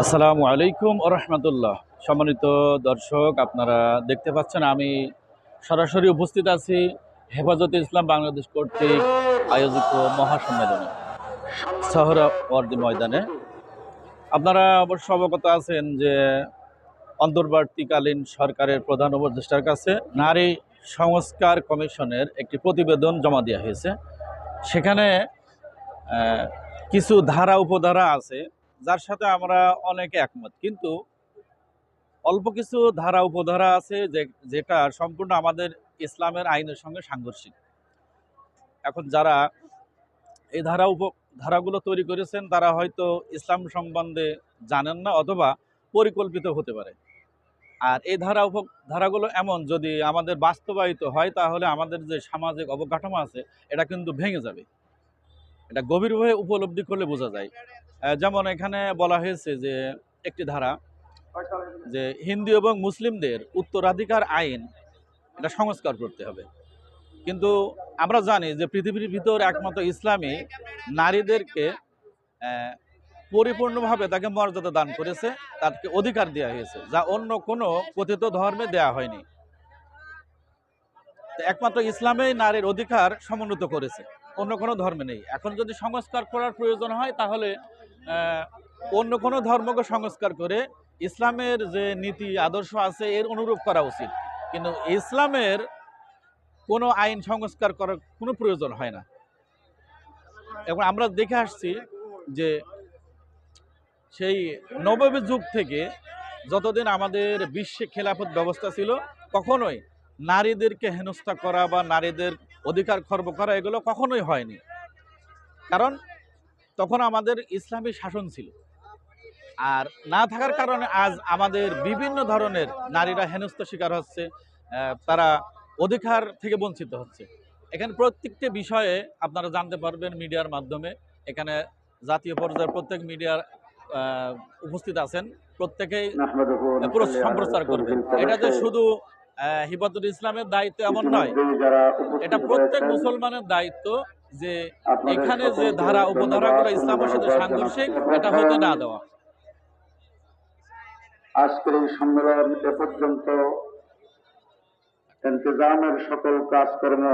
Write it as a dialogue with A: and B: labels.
A: আসসালামু আলাইকুম রহমতুল্লাহ। সম্মানিত দর্শক, আপনারা দেখতে পাচ্ছেন আমি সরাসরি উপস্থিত আছি হেফাজতে ইসলাম বাংলাদেশ কর্তৃক আয়োজিত মহাসম্মেলনে সোহরাওয়ার্দী ময়দানে। আপনারা অবশ্য অবগত আছেন যে অন্তর্বর্তীকালীন সরকারের প্রধান উপদেষ্টার কাছে নারী সংস্কার কমিশনের একটি প্রতিবেদন জমা দেওয়া হয়েছে। সেখানে কিছু ধারা উপধারা আছে যার সাথে আমরা অনেকে একমত, কিন্তু অল্প কিছু ধারা উপধারা আছে যেটা সম্পূর্ণ আমাদের ইসলামের আইনের সঙ্গে সাংঘর্ষিক। এখন যারা এই ধারাগুলো তৈরি করেছেন তারা হয়তো ইসলাম সম্বন্ধে জানেন না অথবা পরিকল্পিত হতে পারে। আর এই ধারাগুলো এমন, যদি আমাদের বাস্তবায়িত হয় তাহলে আমাদের যে সামাজিক অবকাঠামো আছে এটা কিন্তু ভেঙে যাবে। এটা গভীরভাবে উপলব্ধি করলে বোঝা যায়। যেমন এখানে বলা হয়েছে যে একটি ধারা, যে হিন্দু এবং মুসলিমদের উত্তরাধিকার আইন এটা সংস্কার করতে হবে। কিন্তু আমরা জানি যে পৃথিবীর ভিতর একমাত্র ইসলামী নারীদেরকে পরিপূর্ণভাবে তাকে মর্যাদা দান করেছে, তাকে অধিকার দেওয়া হয়েছে, যা অন্য কোনো কথিত ধর্মে দেয়া হয়নি। একমাত্র ইসলামেই নারীর অধিকার সমুন্নত করেছে, অন্য কোনো ধর্মে নেই। এখন যদি সংস্কার করার প্রয়োজন হয় তাহলে অন্য কোনো ধর্মকে সংস্কার করে ইসলামের যে নীতি আদর্শ আছে এর অনুরূপ করা উচিত। কিন্তু ইসলামের কোনো আইন সংস্কার করার কোনো প্রয়োজন হয় না। এবং আমরা দেখে আসছি যে সেই নববী যুগ থেকে যতদিন আমাদের বিশ্বে খেলাফত ব্যবস্থা ছিল, কখনোই নারীদেরকে হেনস্থা করা বা নারীদের অধিকার খর্ব করা এগুলো কখনোই হয়নি। কারণ তখন আমাদের ইসলামী শাসন ছিল। আর না থাকার কারণে আজ আমাদের বিভিন্ন ধরনের নারীরা হেনস্থা শিকার হচ্ছে, তারা অধিকার থেকে বঞ্চিত হচ্ছে। এখানে প্রত্যেকটি বিষয়ে আপনারা জানতে পারবেন মিডিয়ার মাধ্যমে। এখানে জাতীয় পর্যায়ের প্রত্যেক মিডিয়ার উপস্থিত আছেন, প্রত্যেকেই পুরো সম্প্রচার করবেন। এটা যে শুধু হিফাজতুল ইসলামের দায়িত্ব এমন নয়, এটা প্রত্যেক মুসলমানের দায়িত্ব যে এখানে যে ধারা উপধারাগুলো ইসলামের সাথে সাংঘর্ষিক এটা হতে না দেওয়া।
B: আজকের এই সম্মেলন এ পর্যন্ত ইন্তজামের সকল কাজকর্ম